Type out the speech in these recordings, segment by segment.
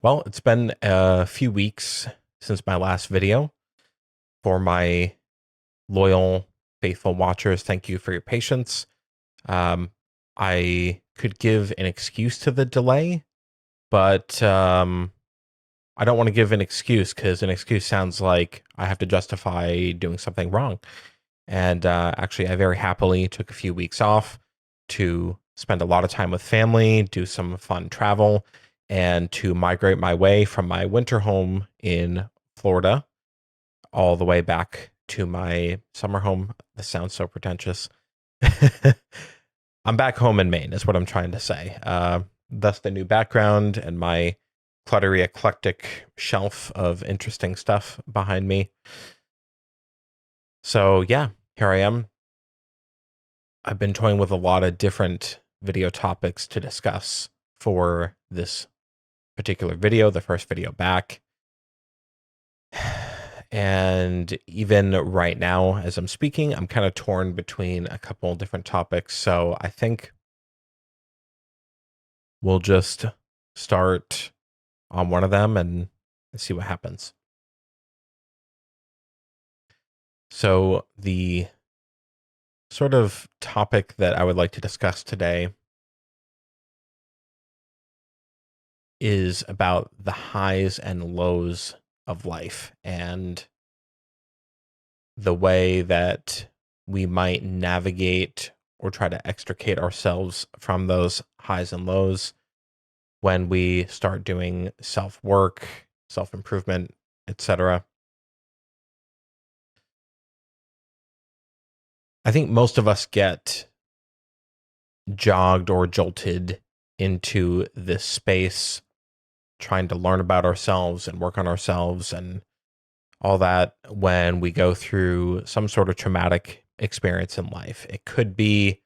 Well, it's been a few weeks since my last video. For my loyal, faithful watchers, thank you for your patience. Um, I could give an excuse to the delay, but I don't want to give an excuse because an excuse sounds like I have to justify doing something wrong. And actually, I very happily took a few weeks off to spend a lot of time with family, do some fun travel, and to migrate my way from my winter home in Florida all the way back to my summer home. This sounds so pretentious. I'm back home in Maine, is what I'm trying to say. Thus, the new background and my cluttery, eclectic shelf of interesting stuff behind me. So, yeah, here I am. I've been toying with a lot of different video topics to discuss for this particular video, the first video back. And even right now, as I'm speaking, I'm kind of torn between a couple different topics. So I think we'll just start on one of them and see what happens. So the sort of topic that I would like to discuss today is about the highs and lows of life and the way that we might navigate or try to extricate ourselves from those highs and lows when we start doing self-work, self-improvement, etc. I think most of us get jogged or jolted into this space trying to learn about ourselves and work on ourselves and all that when we go through some sort of traumatic experience in life. It could be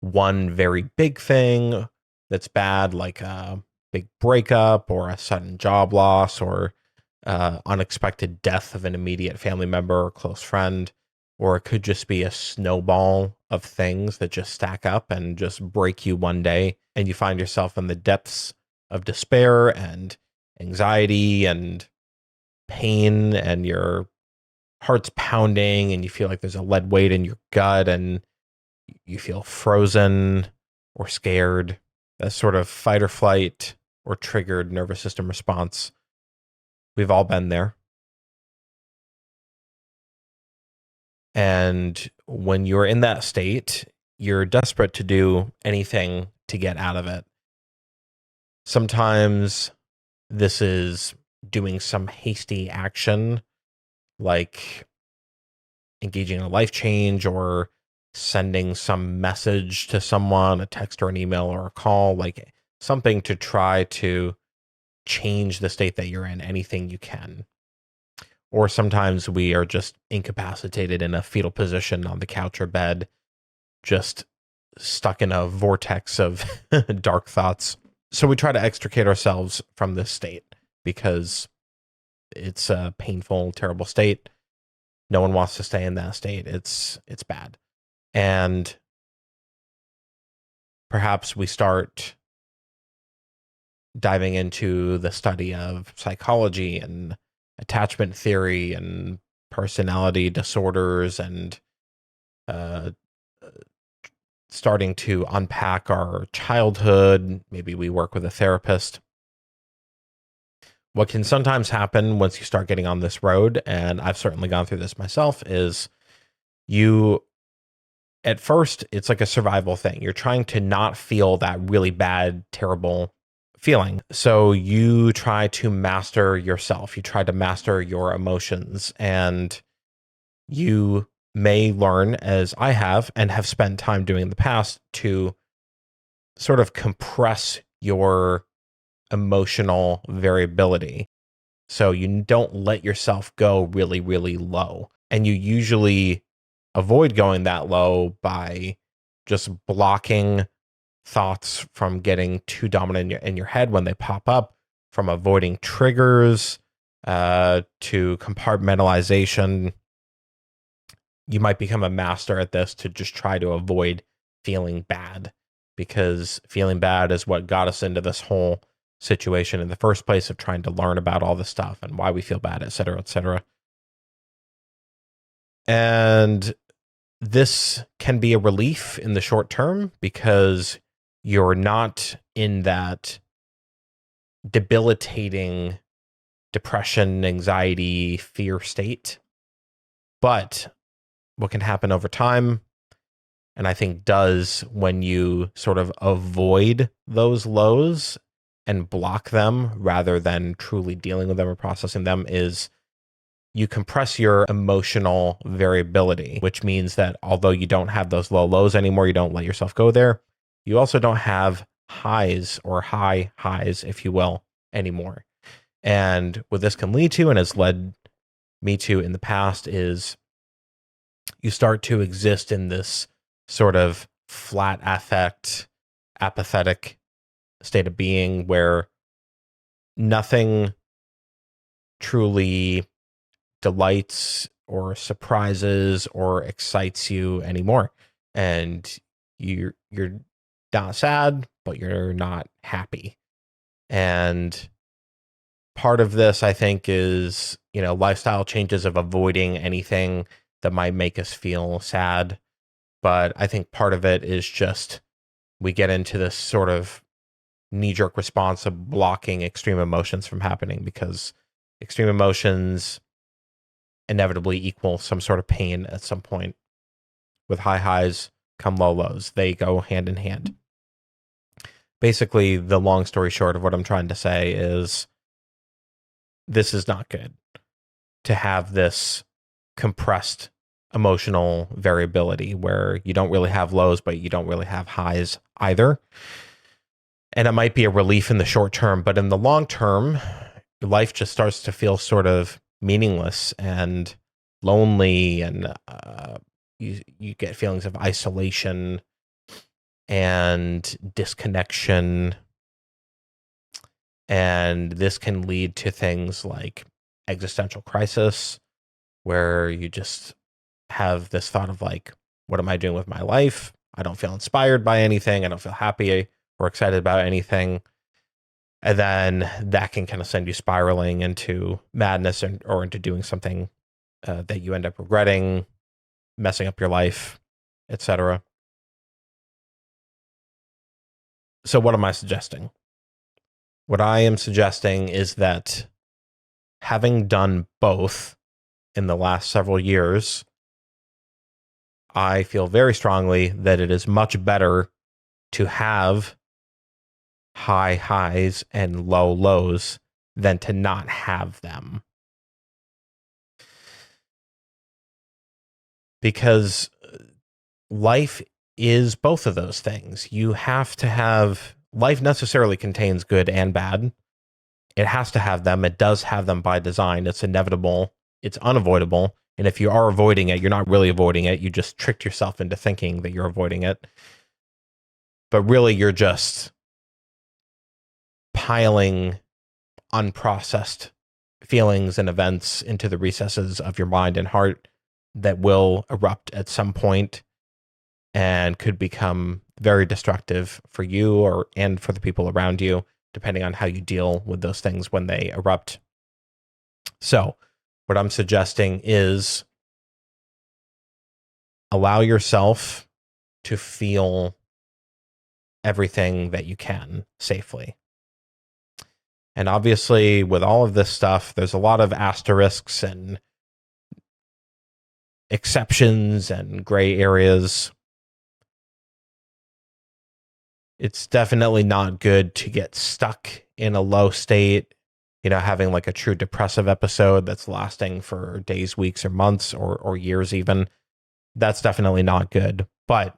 one very big thing that's bad, like a big breakup or a sudden job loss or unexpected death of an immediate family member or close friend. Or it could just be a snowball of things that just stack up and just break you one day, and you find yourself in the depths of despair and anxiety and pain, and your heart's pounding and you feel like there's a lead weight in your gut and you feel frozen or scared. That sort of fight or flight or triggered nervous system response. We've all been there. And when you're in that state, you're desperate to do anything to get out of it. Sometimes this is doing some hasty action, like engaging in a life change or sending some message to someone, a text or an email or a call, like something to try to change the state that you're in, anything you can. Or sometimes we are just incapacitated in a fetal position on the couch or bed, just stuck in a vortex of dark thoughts. So we try to extricate ourselves from this state because it's a painful, terrible state. No one wants to stay in that state. It's bad. And perhaps we start diving into the study of psychology and attachment theory and personality disorders and starting to unpack our childhood. Maybe we work with a therapist. What can sometimes happen once you start getting on this road, and I've certainly gone through this myself, is you, at first, it's like a survival thing. You're trying to not feel that really bad, terrible feeling. So you try to master yourself. You try to master your emotions, and you may learn, as I have and have spent time doing in the past, to sort of compress your emotional variability. So you don't let yourself go really, really low. And you usually avoid going that low by just blocking thoughts from getting too dominant in your head when they pop up, from avoiding triggers, to compartmentalization. You might become a master at this to just try to avoid feeling bad, because feeling bad is what got us into this hole situation in the first place of trying to learn about all this stuff and why we feel bad, et cetera, et cetera. And this can be a relief in the short term because you're not in that debilitating depression, anxiety, fear state. But what can happen over time, and I think does when you sort of avoid those lows and block them rather than truly dealing with them or processing them, is you compress your emotional variability, which means that although you don't have those low lows anymore, you don't let yourself go there, you also don't have highs or high highs, if you will, anymore. And what this can lead to, and has led me to in the past, is you start to exist in this sort of flat affect, apathetic state of being where nothing truly delights or surprises or excites you anymore. And you're not sad, but you're not happy. And part of this, I think, is, lifestyle changes of avoiding anything that might make us feel sad. But I think part of it is just we get into this sort of knee-jerk response of blocking extreme emotions from happening, because extreme emotions inevitably equal some sort of pain at some point. With high highs come low lows. They go hand in hand. Basically, the long story short of what I'm trying to say is this is not good to have this compressed emotional variability where you don't really have lows, but you don't really have highs either. And it might be a relief in the short term, but in the long term, life just starts to feel sort of meaningless and lonely, and you get feelings of isolation and disconnection. And this can lead to things like existential crisis, where you just have this thought of like, what am I doing with my life? I don't feel inspired by anything. I don't feel happy or excited about anything. And then that can kind of send you spiraling into madness or into doing something that you end up regretting, messing up your life, etc. So what am I suggesting? What I am suggesting is that, having done both in the last several years, I feel very strongly that it is much better to have high highs and low lows than to not have them. Because life is both of those things. You have to have, life necessarily contains good and bad. It has to have them. It does have them by design. It's inevitable. It's unavoidable. And if you are avoiding it, you're not really avoiding it. You just tricked yourself into thinking that you're avoiding it. But really, you're just piling unprocessed feelings and events into the recesses of your mind and heart that will erupt at some point and could become very destructive for you and for the people around you, depending on how you deal with those things when they erupt. So what I'm suggesting is allow yourself to feel everything that you can safely. And obviously, with all of this stuff, there's a lot of asterisks and exceptions and gray areas. It's definitely not good to get stuck in a low state, having like a true depressive episode that's lasting for days, weeks, or months, or years even. That's definitely not good. But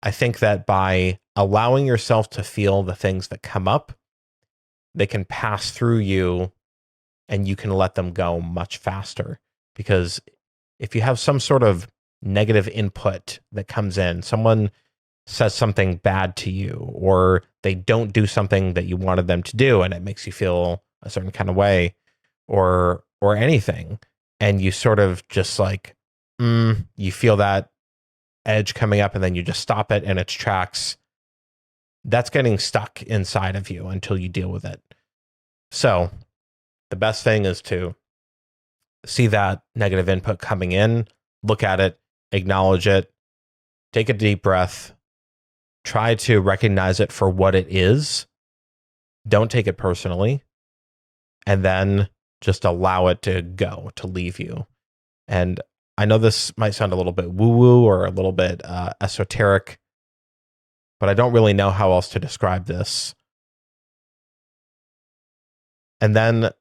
I think that by allowing yourself to feel the things that come up, they can pass through you and you can let them go much faster. Because if you have some sort of negative input that comes in, someone says something bad to you, or they don't do something that you wanted them to do and it makes you feel a certain kind of way, or anything, and you sort of just like, you feel that edge coming up and then you just stop it in its tracks, that's getting stuck inside of you until you deal with it. So the best thing is to see that negative input coming in, look at it, acknowledge it, take a deep breath, try to recognize it for what it is. Don't take it personally, and then just allow it to go, to leave you. And I know this might sound a little bit woo-woo or a little bit esoteric, but I don't really know how else to describe this. And then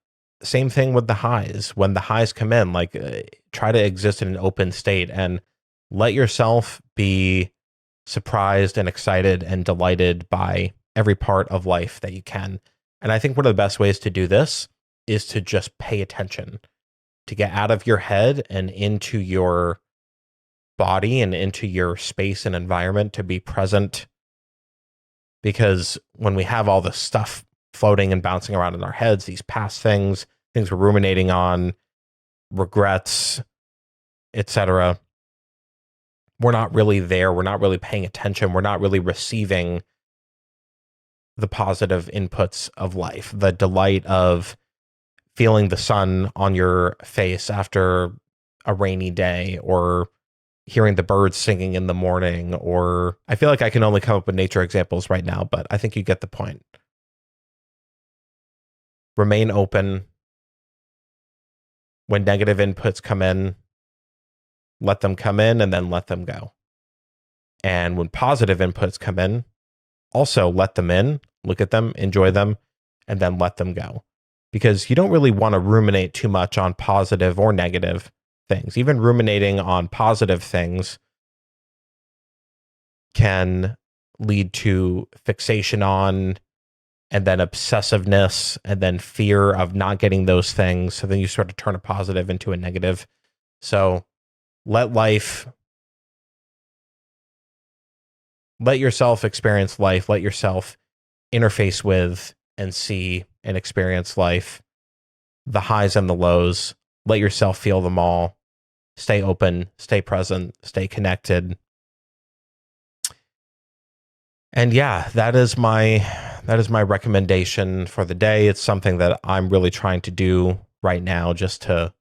same thing with the highs. When the highs come in, like try to exist in an open state and let yourself be surprised and excited and delighted by every part of life that you can. And I think one of the best ways to do this is to just pay attention, to get out of your head and into your body and into your space and environment, to be present. Because when we have all this stuff floating and bouncing around in our heads, these past things we're ruminating on, regrets, etc., we're not really there. We're not really paying attention. We're not really receiving the positive inputs of life, the delight of feeling the sun on your face after a rainy day, or hearing the birds singing in the morning, or I feel like I can only come up with nature examples right now, but I think you get the point. Remain open. When negative inputs come in, let them come in and then let them go. And when positive inputs come in, also let them in, look at them, enjoy them, and then let them go. Because you don't really want to ruminate too much on positive or negative things. Even ruminating on positive things can lead to fixation on, and then obsessiveness, and then fear of not getting those things. So then you sort of turn a positive into a negative. So let yourself experience life. Let yourself interface with and see and experience life, the highs and the lows. Let yourself feel them all. Stay open, stay present, stay connected. And yeah, that is my recommendation for the day. It's something that I'm really trying to do right now, just to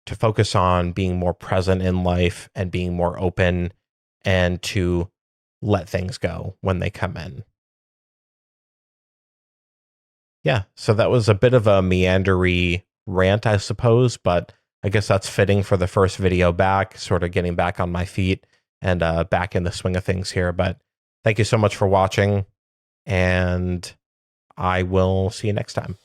focus on being more present in life and being more open, and to let things go when they come in. Yeah, so that was a bit of a meandery rant, I suppose, but I guess that's fitting for the first video back, sort of getting back on my feet and back in the swing of things here. But thank you so much for watching, and I will see you next time.